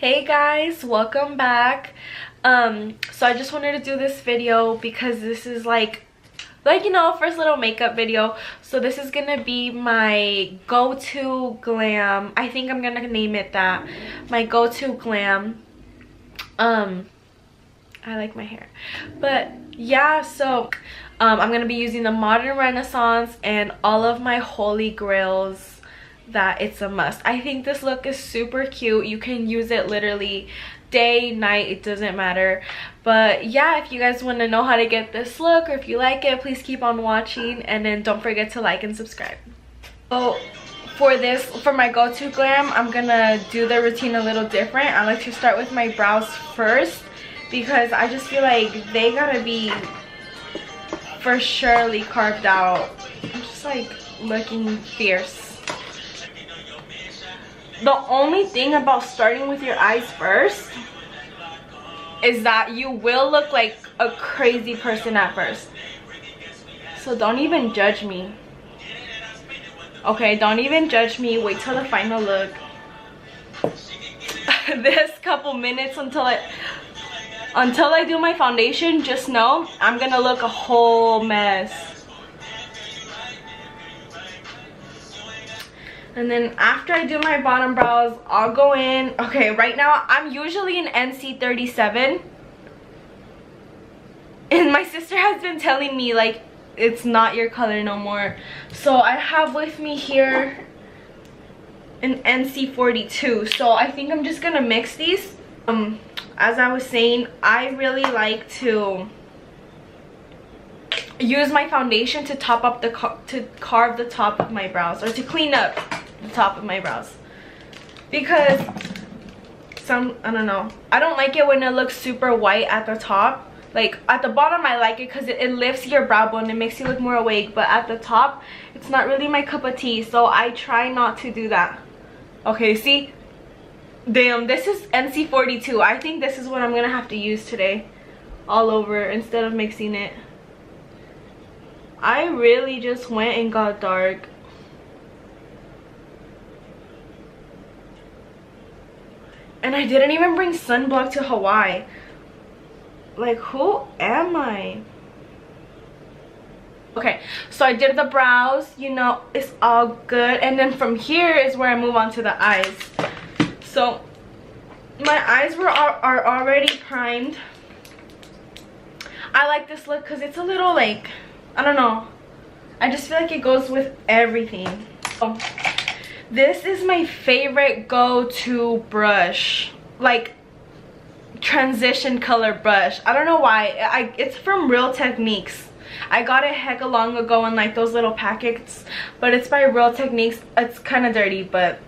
Hey guys, welcome back. So I just wanted to do this video because this is like you know, first little makeup video. So this is gonna be my go-to glam. I think I'm gonna name it that, my go-to glam. I like my hair, but yeah, so I'm gonna be using the Modern Renaissance and all of my holy grails that it's a must. I think this look is super cute. You can use it literally day, night, it doesn't matter. But yeah, if you guys want to know how to get this look, or if you like it, please keep on watching, and then don't forget to like and subscribe. So for my go-to glam, I'm gonna do the routine a little different. I like to start with my brows first because I just feel like they gotta be for surely carved out. I'm just like looking fierce. The only thing about starting with your eyes first is that you will look like a crazy person at first. So don't even judge me. Okay, don't even judge me. Wait till the final look. This couple minutes until I do my foundation, just know I'm gonna look a whole mess. And then after I do my bottom brows, I'll go in. Okay, right now I'm usually in NC 37. And my sister has been telling me like it's not your color no more. So I have with me here an NC 42. So I think I'm just gonna mix these. As I was saying, I really like to use my foundation to top up to carve the top of my brows, or to clean up the top of my brows, because I don't know, I don't like it when it looks super white at the top. Like at the bottom I like it because it lifts your brow bone, it makes you look more awake, but at the top it's not really my cup of tea, so I try not to do that. Okay, see, damn, this is NC 42. I think this is what I'm gonna have to use today all over instead of mixing it. I really just went and got dark. And I didn't even bring sunblock to Hawaii. Like, who am I? Okay, so I did the brows, you know, it's all good. And then from here is where I move on to the eyes. So my eyes are already primed. I like this look because it's a little like, I don't know, I just feel like it goes with everything. So this is my favorite go-to brush, like transition color brush. I don't know why. It's from Real Techniques. I got it hecka long ago in like those little packets, but it's by Real Techniques. It's kind of dirty, but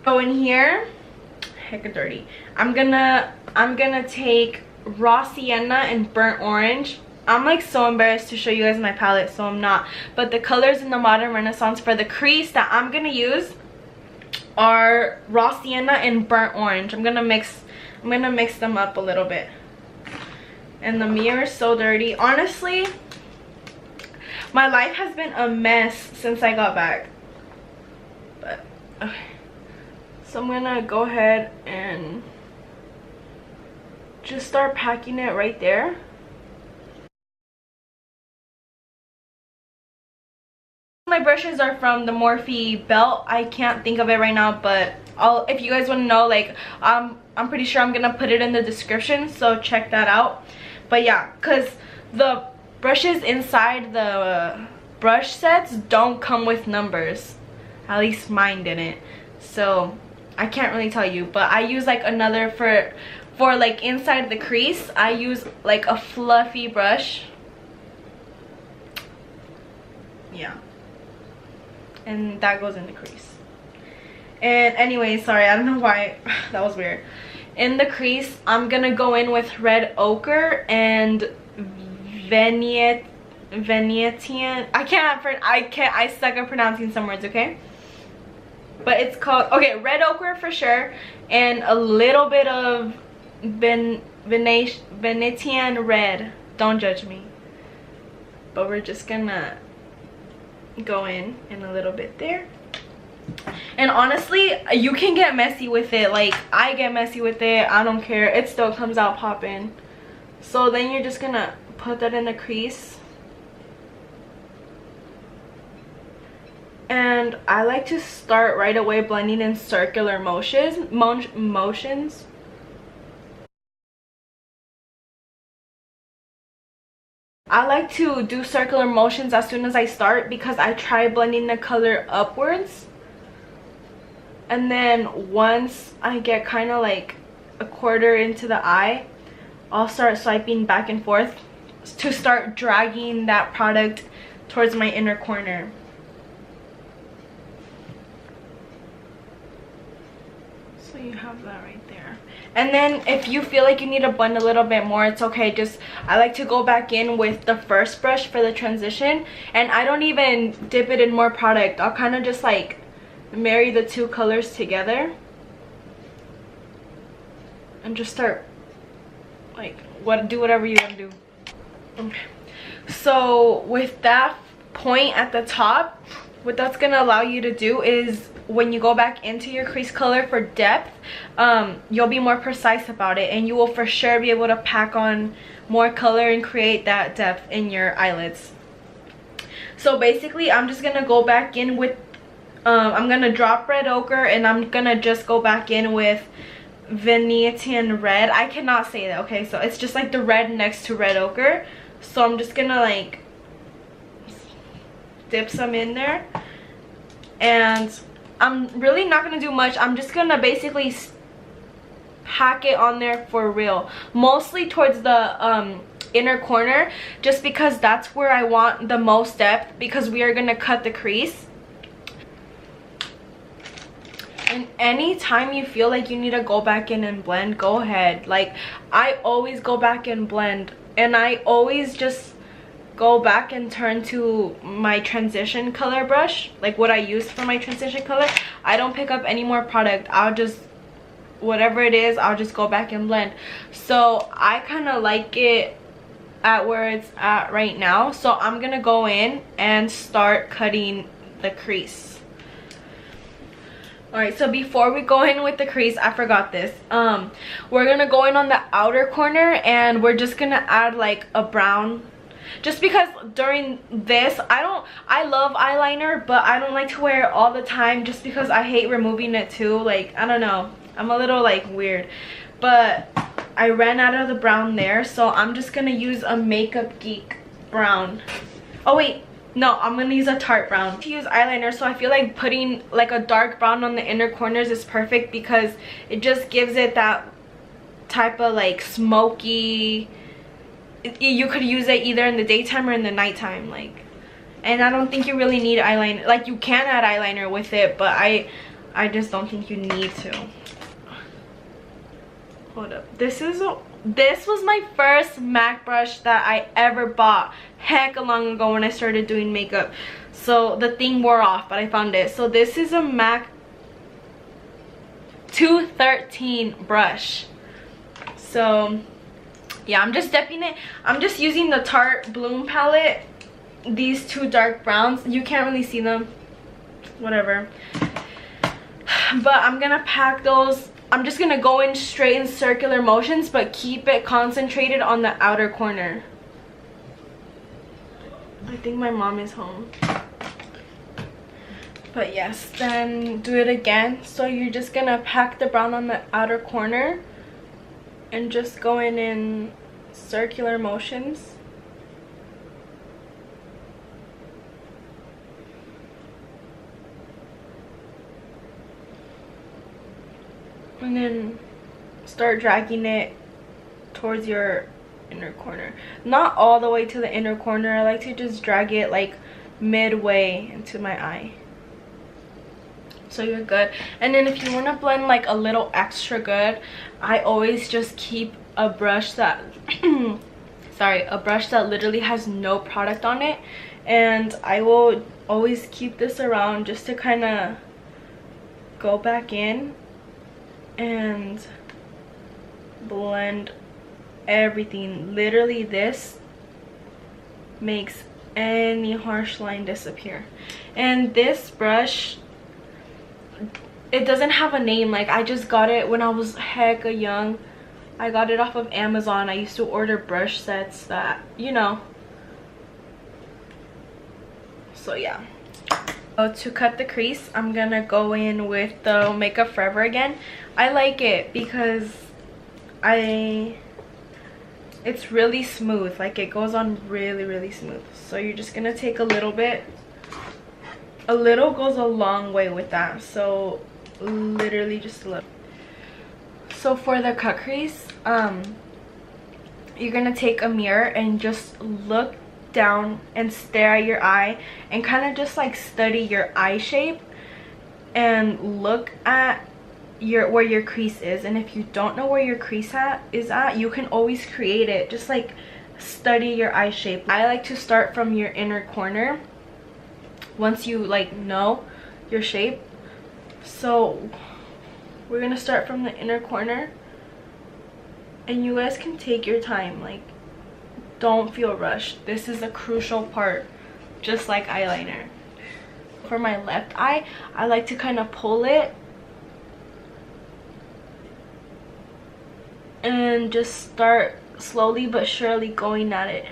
go in here, hecka dirty. I'm gonna take Raw Sienna and Burnt Orange. I'm like so embarrassed to show you guys my palette, so I'm not. But the colors in the Modern Renaissance for the crease that I'm gonna use are Raw Sienna and Burnt Orange. I'm gonna mix them up a little bit. And the mirror is so dirty. Honestly, my life has been a mess since I got back. But okay. So I'm gonna go ahead and just start packing it right there. My brushes are from the Morphe belt. I can't think of it right now, but if you guys want to know, like, I'm pretty sure I'm gonna put it in the description, so check that out. But yeah, because the brushes inside the brush sets don't come with numbers, at least mine didn't, so I can't really tell you. But I use like another for like inside the crease. I use like a fluffy brush, yeah, and that goes in the crease. And anyway, sorry, I don't know why that was weird. In the crease, I'm gonna go in with Red Ochre and Venetian. I suck at pronouncing some words, okay? But it's called, okay, Red Ochre for sure, and a little bit of Venetian Red. Don't judge me. But we're just gonna go in a little bit there. And honestly, you can get messy with it. Like, I get messy with it. I don't care. It still comes out popping. So then you're just gonna put that in the crease. And I like to start right away blending in circular motions. I like to do circular motions as soon as I start because I try blending the color upwards. And then once I get kind of like a quarter into the eye, I'll start swiping back and forth to start dragging that product towards my inner corner. So you have that right there. And then if you feel like you need to blend a little bit more, it's okay. Just, I like to go back in with the first brush for the transition, and I don't even dip it in more product. I'll kind of just like marry the two colors together and just start like do whatever you want to do. Okay, so with that point at the top, what that's gonna allow you to do is when you go back into your crease color for depth, you'll be more precise about it, and you will for sure be able to pack on more color and create that depth in your eyelids. So basically, I'm just gonna go back in with I'm gonna drop red ochre, and I'm gonna just go back in with Venetian red. I cannot say that, okay? So it's just like the red next to red ochre. So I'm just gonna like dip some in there, and I'm really not gonna do much. I'm just gonna basically pack it on there for real, mostly towards the inner corner, just because that's where I want the most depth, because we are gonna cut the crease. And anytime you feel like you need to go back in and blend, go ahead. Like, I always go back and blend, and I always just go back and turn to my transition color brush, like what I use for my transition color. I don't pick up any more product. I'll just, whatever it is, I'll just go back and blend. So I kind of like it at where it's at right now, so I'm gonna go in and start cutting the crease. Alright, so before we go in with the crease, I forgot this. We're gonna go in on the outer corner, and we're just gonna add like a brown, just because during this, I love eyeliner, but I don't like to wear it all the time, just because I hate removing it too. Like, I don't know, I'm a little like weird, but I ran out of the brown there, so I'm just gonna use a Makeup Geek brown. Oh wait, no, I'm gonna use a Tarte brown to use eyeliner. So I feel like putting like a dark brown on the inner corners is perfect, because it just gives it that type of like smoky, you could use it either in the daytime or in the nighttime, like. And I don't think you really need eyeliner. Like, you can add eyeliner with it, but I just don't think you need to. Hold up, this was my first MAC brush that I ever bought heck long ago when I started doing makeup. So the thing wore off, but I found it. So this is a MAC 213 brush. So yeah, I'm just dipping it. I'm just using the Tarte Bloom palette, these two dark browns. You can't really see them, whatever, but I'm gonna pack those. I'm just gonna go in straight in circular motions, but keep it concentrated on the outer corner. I think my mom is home. But yes, then do it again. So you're just gonna pack the brown on the outer corner and just go in circular motions. And then start dragging it towards your inner corner. Not all the way to the inner corner. I like to just drag it like midway into my eye. So you're good. And then if you want to blend like a little extra good, I always just keep a brush that sorry, a brush that literally has no product on it. And I will always keep this around just to kind of go back in and blend everything. Literally, this makes any harsh line disappear. And this brush, it doesn't have a name. Like, I just got it when I was hecka young. I got it off of Amazon. I used to order brush sets that, you know. So yeah. So to cut the crease, I'm gonna go in with the Makeup Forever again. I like it because it's really smooth. Like, it goes on really smooth. So you're just gonna take a little bit. A little goes a long way with that. So literally just a little. So for the cut crease, you're gonna take a mirror and just look down and stare at your eye and kind of just like study your eye shape and look at where your crease is. And if you don't know where your crease is at, you can always create it. Just like study your eye shape. I like to start from your inner corner once you like know your shape. So we're gonna start from the inner corner, and you guys can take your time. Like, don't feel rushed. This is a crucial part, just like eyeliner. For my left eye, I like to kind of pull it and just start slowly but surely going at it.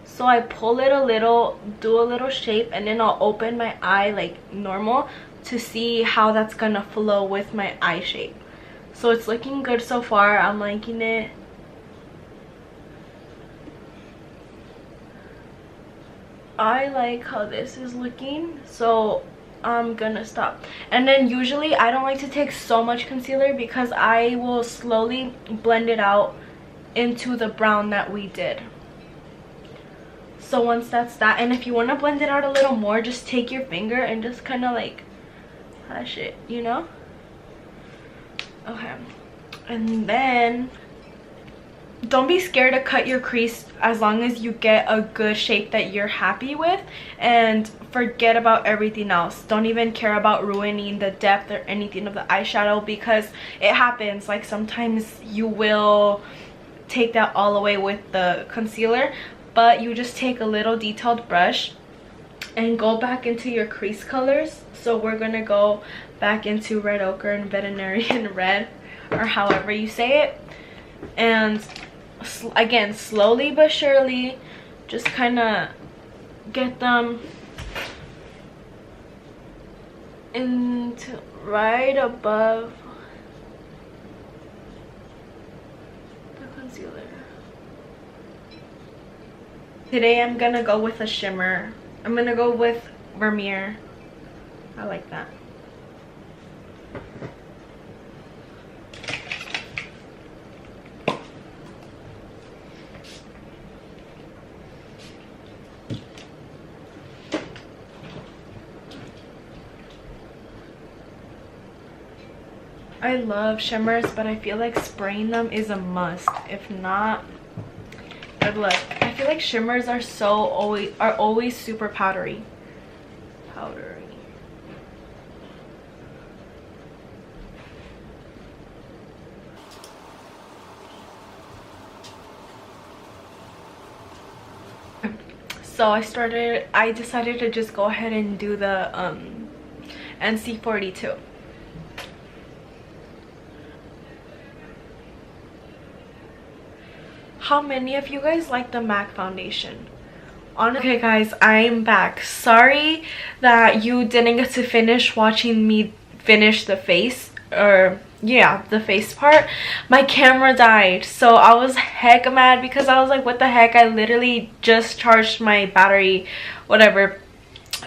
So I pull it a little, do a little shape, and then I'll open my eye like normal to see how that's gonna flow with my eye shape. So it's looking good so far. I'm liking it. I like how this is looking, so I'm gonna stop. And then usually I don't like to take so much concealer because I will slowly blend it out into the brown that we did. So once that's that, and if you want to blend it out a little more, just take your finger and just kind of like hush it, you know. Okay, and then don't be scared to cut your crease as long as you get a good shape that you're happy with, and forget about everything else. Don't even care about ruining the depth or anything of the eyeshadow, because it happens. Like, sometimes you will take that all away with the concealer, but you just take a little detailed brush and go back into your crease colors. So we're gonna go back into red ochre and veterinarian red, or however you say it, and again, slowly but surely, just kind of get them into right above the concealer. Today I'm gonna go with a shimmer. I'm gonna go with Vermeer. I like that. I love shimmers, but I feel like spraying them is a must. If not, good luck. I feel like shimmers are always super powdery. So I decided to just go ahead and do the NC42. How many of you guys like the MAC foundation? Okay guys, I'm back. Sorry that you didn't get to finish watching me finish the face, or yeah, the face part. My camera died, so I was heck mad because I was like, what the heck, I literally just charged my battery, whatever.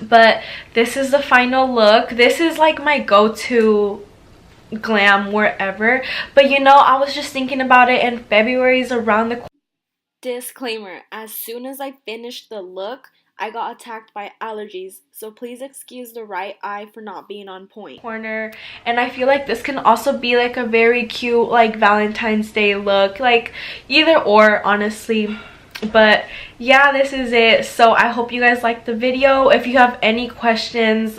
But this is the final look. This is like my go-to glam wherever, but you know, I was just thinking about it, and February is around the corner. Disclaimer, as soon as I finished the look, I got attacked by allergies, so please excuse the right eye for not being on point. And I feel like this can also be like a very cute like Valentine's Day look, like either or, honestly. But yeah, this is it. So I hope you guys liked the video. If you have any questions,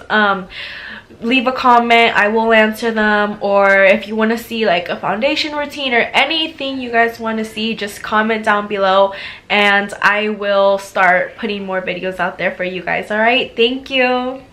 leave a comment, I will answer them. Or if you want to see like a foundation routine or anything you guys want to see, just comment down below and I will start putting more videos out there for you guys. All right, thank you.